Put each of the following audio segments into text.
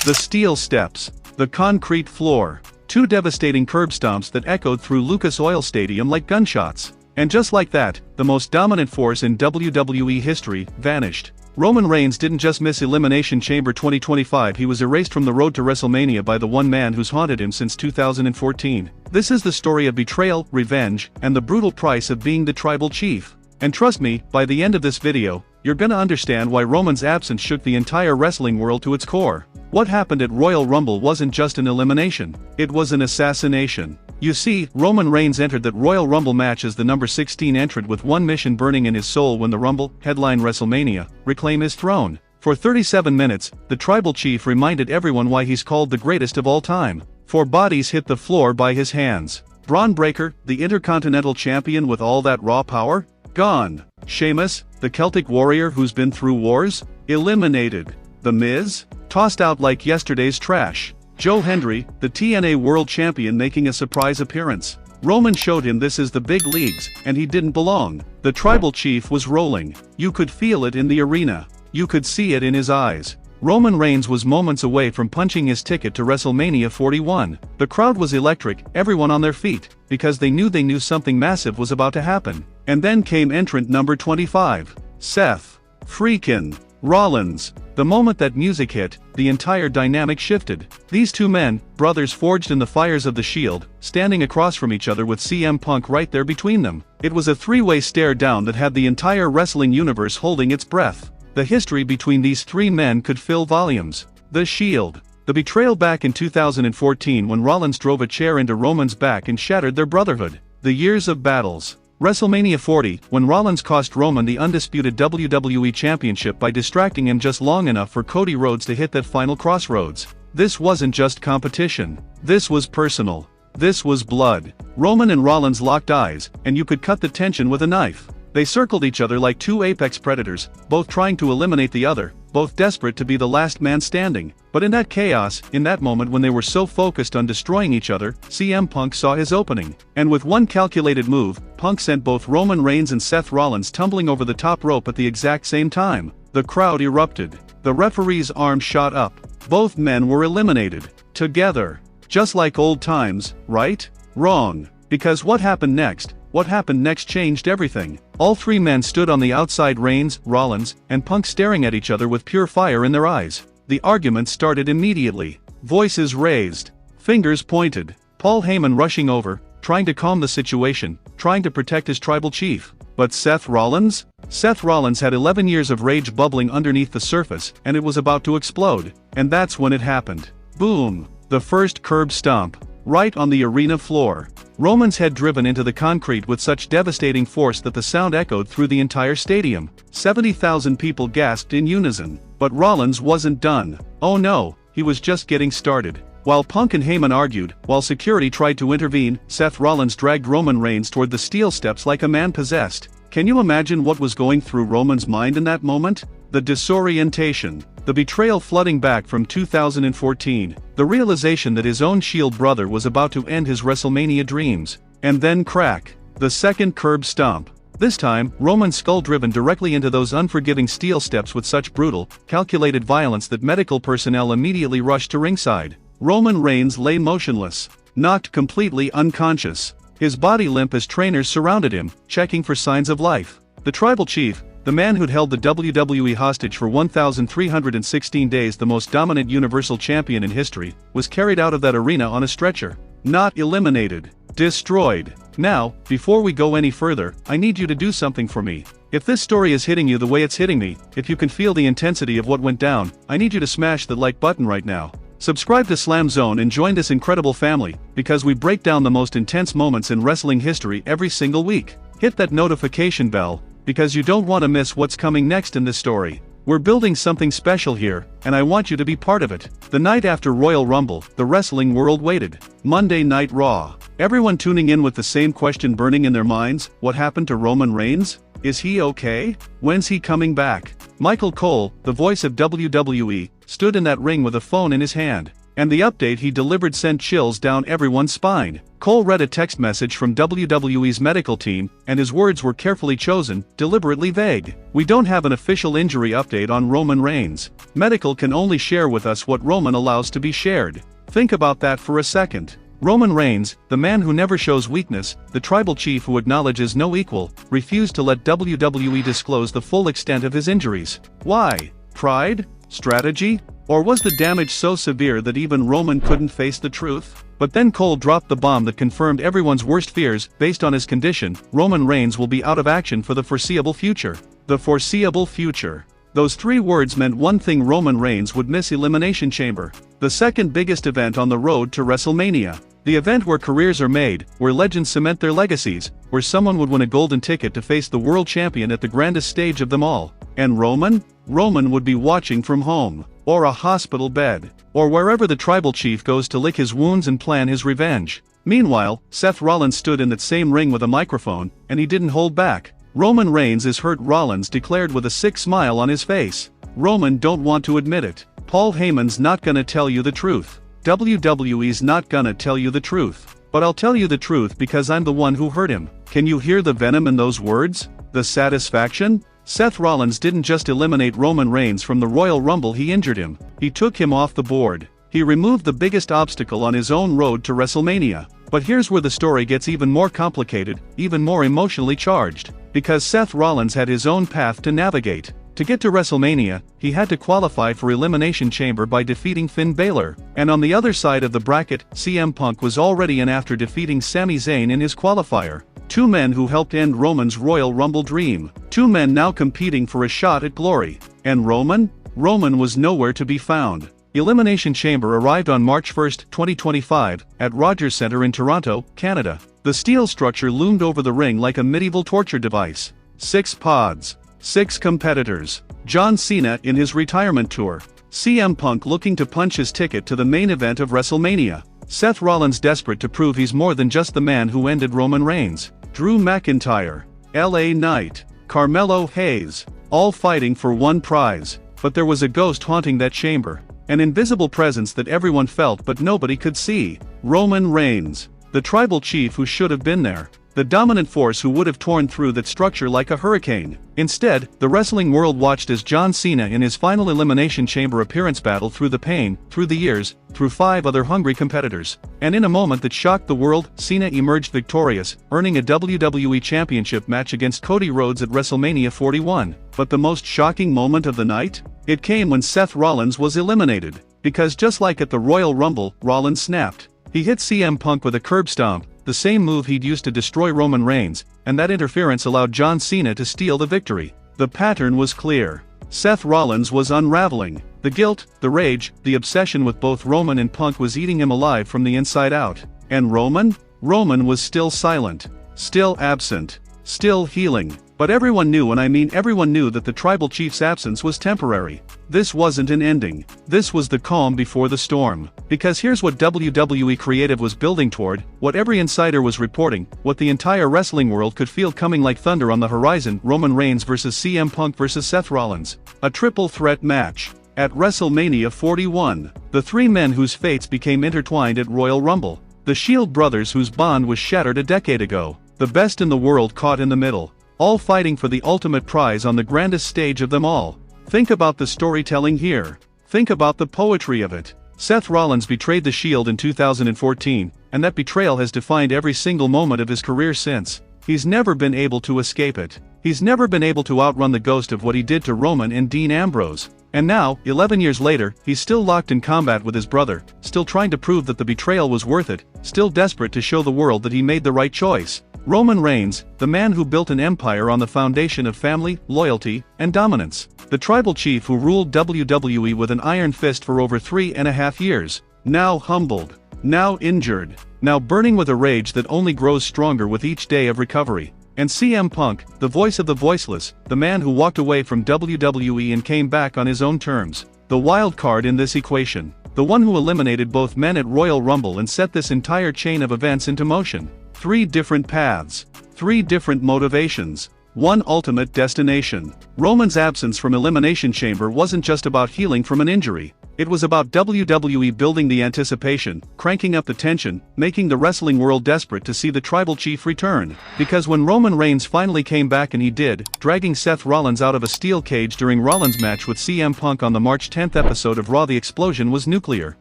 The steel steps. The concrete floor. Two devastating curb stomps that echoed through Lucas Oil Stadium like gunshots. And just like that, the most dominant force in WWE history vanished. Roman Reigns didn't just miss Elimination Chamber 2025, he was erased from the road to WrestleMania by the one man who's haunted him since 2014. This is the story of betrayal, revenge, and the brutal price of being the tribal chief. And trust me, by the end of this video, you're gonna understand why Roman's absence shook the entire wrestling world to its core. What happened at Royal Rumble wasn't just an elimination, it was an assassination. You see, Roman Reigns entered that Royal Rumble match as the number 16 entrant with one mission burning in his soul when the Rumble, headline WrestleMania, reclaim his throne. For 37 minutes, the tribal chief reminded everyone why he's called the greatest of all time. 4 bodies hit the floor by his hands. Braun Breaker, the Intercontinental Champion with all that raw power? Gone. Sheamus, the Celtic warrior who's been through wars? Eliminated. The Miz? Tossed out like yesterday's trash. Joe Hendry, the TNA World Champion, making a surprise appearance. Roman showed him this is the big leagues, and he didn't belong. The tribal chief was rolling. You could feel it in the arena. You could see it in his eyes. Roman Reigns was moments away from punching his ticket to WrestleMania 41. The crowd was electric, everyone on their feet, because they knew something massive was about to happen. And then came entrant number 25. Seth freakin' Rollins. The moment that music hit, the entire dynamic shifted. These two men, brothers forged in the fires of the Shield, standing across from each other with CM Punk right there between them. It was a three-way stare down that had the entire wrestling universe holding its breath. The history between these three men could fill volumes. The Shield. The betrayal back in 2014 when Rollins drove a chair into Roman's back and shattered their brotherhood. The years of battles. WrestleMania 40, when Rollins cost Roman the undisputed WWE Championship by distracting him just long enough for Cody Rhodes to hit that final crossroads. This wasn't just competition. This was personal. This was blood. Roman and Rollins locked eyes, and you could cut the tension with a knife. They circled each other like two apex predators, both trying to eliminate the other, both desperate to be the last man standing. But in that chaos, in that moment when they were so focused on destroying each other, CM Punk saw his opening. And with one calculated move, Punk sent both Roman Reigns and Seth Rollins tumbling over the top rope at the exact same time. The crowd erupted. The referee's arm shot up. Both men were eliminated. Together. Just like old times, right? Wrong. Because what happened next changed everything. All three men stood on the outside, Reigns, Rollins, and Punk staring at each other with pure fire in their eyes. The argument started immediately. Voices raised. Fingers pointed. Paul Heyman rushing over, trying to calm the situation, trying to protect his tribal chief. But Seth Rollins? Seth Rollins had 11 years of rage bubbling underneath the surface, and it was about to explode. And that's when it happened. Boom. The first curb stomp. Right on the arena floor. Roman's head driven into the concrete with such devastating force that the sound echoed through the entire stadium. 70,000 people gasped in unison. But Rollins wasn't done. Oh no, he was just getting started. While Punk and Heyman argued, while security tried to intervene, Seth Rollins dragged Roman Reigns toward the steel steps like a man possessed. Can you imagine what was going through Roman's mind in that moment? The disorientation. The betrayal flooding back from 2014. The realization that his own Shield brother was about to end his WrestleMania dreams. And then crack. The second curb stomp. This time, Roman's skull driven directly into those unforgiving steel steps with such brutal, calculated violence that medical personnel immediately rushed to ringside. Roman Reigns lay motionless, knocked completely unconscious. His body limp as trainers surrounded him, checking for signs of life. The tribal chief, the man who'd held the WWE hostage for 1,316 days, the most dominant Universal Champion in history, was carried out of that arena on a stretcher. Not eliminated. Destroyed. Now, before we go any further, I need you to do something for me. If this story is hitting you the way it's hitting me, if you can feel the intensity of what went down, I need you to smash the like button right now. Subscribe to SLAMZONE and join this incredible family, because we break down the most intense moments in wrestling history every single week. Hit that notification bell, because you don't want to miss what's coming next in this story. We're building something special here, and I want you to be part of it. The night after Royal Rumble, the wrestling world waited. Monday Night Raw. Everyone tuning in with the same question burning in their minds: what happened to Roman Reigns? Is he okay? When's he coming back? Michael Cole, the voice of WWE, stood in that ring with a phone in his hand. And the update he delivered sent chills down everyone's spine. Cole read a text message from WWE's medical team, and his words were carefully chosen, deliberately vague. "We don't have an official injury update on Roman Reigns. Medical can only share with us what Roman allows to be shared." Think about that for a second. Roman Reigns, the man who never shows weakness, the tribal chief who acknowledges no equal, refused to let WWE disclose the full extent of his injuries. Why? Pride? Strategy? Or was the damage so severe that even Roman couldn't face the truth? But then Cole dropped the bomb that confirmed everyone's worst fears. Based on his condition, Roman Reigns will be out of action for the foreseeable future. The foreseeable future. Those 3 words meant one thing: Roman Reigns would miss Elimination Chamber, the second biggest event on the road to WrestleMania. The event where careers are made, where legends cement their legacies, where someone would win a golden ticket to face the world champion at the grandest stage of them all. And Roman? Roman would be watching from home, or a hospital bed, or wherever the tribal chief goes to lick his wounds and plan his revenge. Meanwhile, Seth Rollins stood in that same ring with a microphone, and he didn't hold back. "Roman Reigns is hurt," Rollins declared with a sick smile on his face. Roman don't want to admit it. Paul Heyman's not gonna tell you the truth. WWE's not gonna tell you the truth. But I'll tell you the truth because I'm the one who hurt him. Can you hear the venom in those words? The satisfaction? Seth Rollins didn't just eliminate Roman Reigns from the Royal Rumble, he injured him. He took him off the board. He removed the biggest obstacle on his own road to WrestleMania. But here's where the story gets even more complicated, even more emotionally charged. Because Seth Rollins had his own path to navigate. To get to WrestleMania, he had to qualify for Elimination Chamber by defeating Finn Balor. And on the other side of the bracket, CM Punk was already in after defeating Sami Zayn in his qualifier. 2 men who helped end Roman's Royal Rumble dream. 2 men now competing for a shot at glory. And Roman? Roman was nowhere to be found. Elimination Chamber arrived on March 1, 2025, at Rogers Centre in Toronto, Canada. The steel structure loomed over the ring like a medieval torture device. 6 pods. 6 competitors. John Cena in his retirement tour. CM Punk looking to punch his ticket to the main event of WrestleMania. Seth Rollins desperate to prove he's more than just the man who ended Roman Reigns. Drew McIntyre, LA Knight, Carmelo Hayes, all fighting for one prize. But there was a ghost haunting that chamber. An invisible presence that everyone felt but nobody could see. Roman Reigns. The tribal chief who should have been there. The dominant force who would have torn through that structure like a hurricane. Instead, the wrestling world watched as John Cena in his final Elimination Chamber appearance battled through the pain, through the years, through 5 other hungry competitors. And in a moment that shocked the world, Cena emerged victorious, earning a WWE Championship match against Cody Rhodes at WrestleMania 41. But the most shocking moment of the night? It came when Seth Rollins was eliminated. Because just like at the Royal Rumble, Rollins snapped. He hit CM Punk with a curb stomp, the same move he'd used to destroy Roman Reigns, and that interference allowed John Cena to steal the victory. The pattern was clear. Seth Rollins was unraveling. The guilt, the rage, the obsession with both Roman and Punk was eating him alive from the inside out. And Roman? Roman was still silent. Still absent. Still healing. But everyone knew, and I mean everyone knew, that the tribal chief's absence was temporary. This wasn't an ending. This was the calm before the storm. Because here's what WWE Creative was building toward, what every insider was reporting, what the entire wrestling world could feel coming like thunder on the horizon: Roman Reigns versus CM Punk versus Seth Rollins. A triple threat match. At WrestleMania 41. The 3 men whose fates became intertwined at Royal Rumble. The Shield brothers whose bond was shattered a decade ago. The best in the world caught in the middle. All fighting for the ultimate prize on the grandest stage of them all. Think about the storytelling here. Think about the poetry of it. Seth Rollins betrayed the Shield in 2014, and that betrayal has defined every single moment of his career since. He's never been able to escape it. He's never been able to outrun the ghost of what he did to Roman and Dean Ambrose. And now, 11 years later, he's still locked in combat with his brother, still trying to prove that the betrayal was worth it, still desperate to show the world that he made the right choice. Roman Reigns, the man who built an empire on the foundation of family, loyalty, and dominance. The tribal chief who ruled WWE with an iron fist for over 3.5 years. Now humbled. Now injured. Now burning with a rage that only grows stronger with each day of recovery. And CM Punk, the voice of the voiceless, the man who walked away from WWE and came back on his own terms. The wild card in this equation. The one who eliminated both men at Royal Rumble and set this entire chain of events into motion. 3 different paths. 3 different motivations. One ultimate destination. Roman's absence from Elimination Chamber wasn't just about healing from an injury. It was about WWE building the anticipation, cranking up the tension, making the wrestling world desperate to see the Tribal Chief return. Because when Roman Reigns finally came back, and he did, dragging Seth Rollins out of a steel cage during Rollins' match with CM Punk on the March 10th episode of Raw, the explosion was nuclear.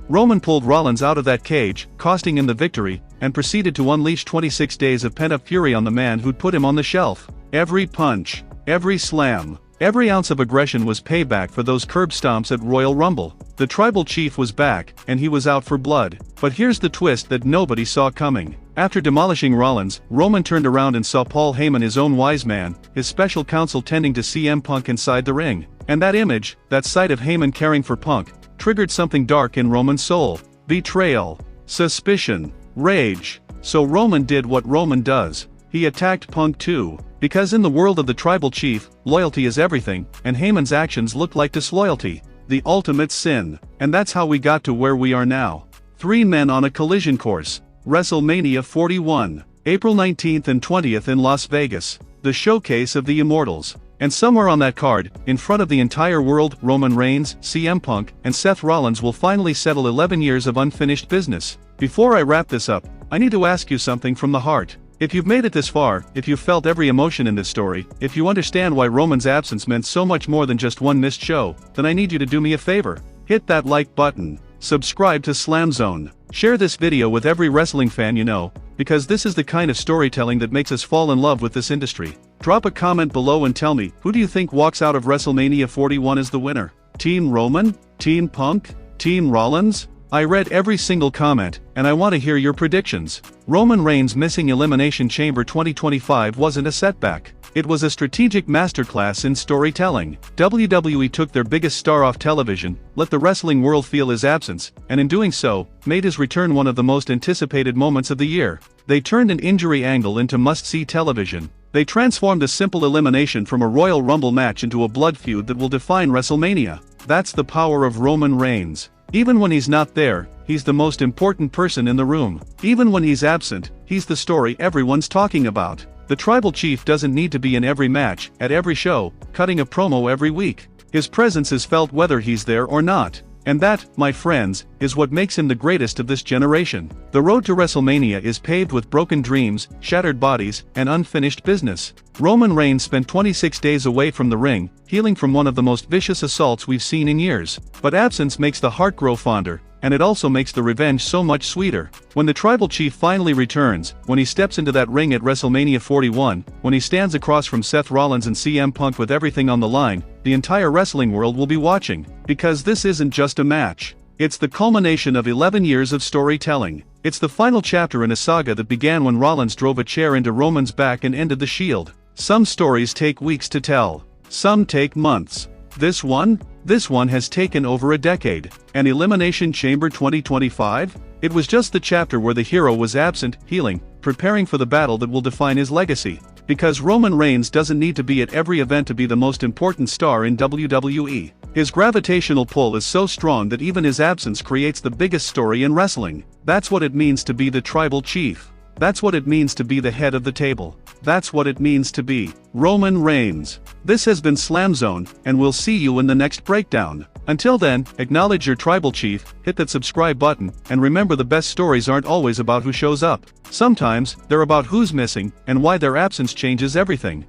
Roman pulled Rollins out of that cage, costing him the victory, and proceeded to unleash 26 days of pent-up fury on the man who'd put him on the shelf. Every punch, every slam, every ounce of aggression was payback for those curb stomps at Royal Rumble. The Tribal Chief was back, and he was out for blood. But here's the twist that nobody saw coming. After demolishing Rollins, Roman turned around and saw Paul Heyman, his own wise man, his special counsel, tending to CM Punk inside the ring. And that image, that sight of Heyman caring for Punk, triggered something dark in Roman's soul. Betrayal, suspicion, rage. So Roman did what Roman does. He attacked Punk too. Because in the world of the Tribal Chief, loyalty is everything, and Heyman's actions looked like disloyalty. The ultimate sin. And that's how we got to where we are now. Three men on a collision course. WrestleMania 41. April 19th and 20th in Las Vegas. The showcase of the Immortals. And somewhere on that card, in front of the entire world, Roman Reigns, CM Punk, and Seth Rollins will finally settle 11 years of unfinished business. Before I wrap this up, I need to ask you something from the heart. If you've made it this far, if you've felt every emotion in this story, if you understand why Roman's absence meant so much more than just one missed show, then I need you to do me a favor. Hit that like button. Subscribe to SLAMZONE. Share this video with every wrestling fan you know, because this is the kind of storytelling that makes us fall in love with this industry. Drop a comment below and tell me, who do you think walks out of WrestleMania 41 as the winner? Team Roman? Team Punk? Team Rollins? I read every single comment, and I want to hear your predictions. Roman Reigns missing Elimination Chamber 2025 wasn't a setback. It was a strategic masterclass in storytelling. WWE took their biggest star off television, let the wrestling world feel his absence, and in doing so, made his return one of the most anticipated moments of the year. They turned an injury angle into must-see television. They transformed a simple elimination from a Royal Rumble match into a blood feud that will define WrestleMania. That's the power of Roman Reigns. Even when he's not there, he's the most important person in the room. Even when he's absent, he's the story everyone's talking about. The Tribal Chief doesn't need to be in every match, at every show, cutting a promo every week. His presence is felt whether he's there or not. And that, my friends, is what makes him the greatest of this generation. The road to WrestleMania is paved with broken dreams, shattered bodies, and unfinished business. Roman Reigns spent 26 days away from the ring, healing from one of the most vicious assaults we've seen in years. But absence makes the heart grow fonder, and it also makes the revenge so much sweeter. When the Tribal Chief finally returns, when he steps into that ring at WrestleMania 41, when he stands across from Seth Rollins and CM Punk with everything on the line, the entire wrestling world will be watching. Because this isn't just a match. It's the culmination of 11 years of storytelling. It's the final chapter in a saga that began when Rollins drove a chair into Roman's back and ended the Shield. Some stories take weeks to tell. Some take months. This one has taken over a decade. And Elimination Chamber 2025? It was just the chapter where the hero was absent, healing, preparing for the battle that will define his legacy. Because Roman Reigns doesn't need to be at every event to be the most important star in WWE. His gravitational pull is so strong that even his absence creates the biggest story in wrestling. That's what it means to be the Tribal Chief. That's what it means to be the head of the table. That's what it means to be Roman Reigns. This has been SLAMZONE, and we'll see you in the next breakdown. Until then, acknowledge your Tribal Chief, hit that subscribe button, and remember, the best stories aren't always about who shows up. Sometimes, they're about who's missing, and why their absence changes everything.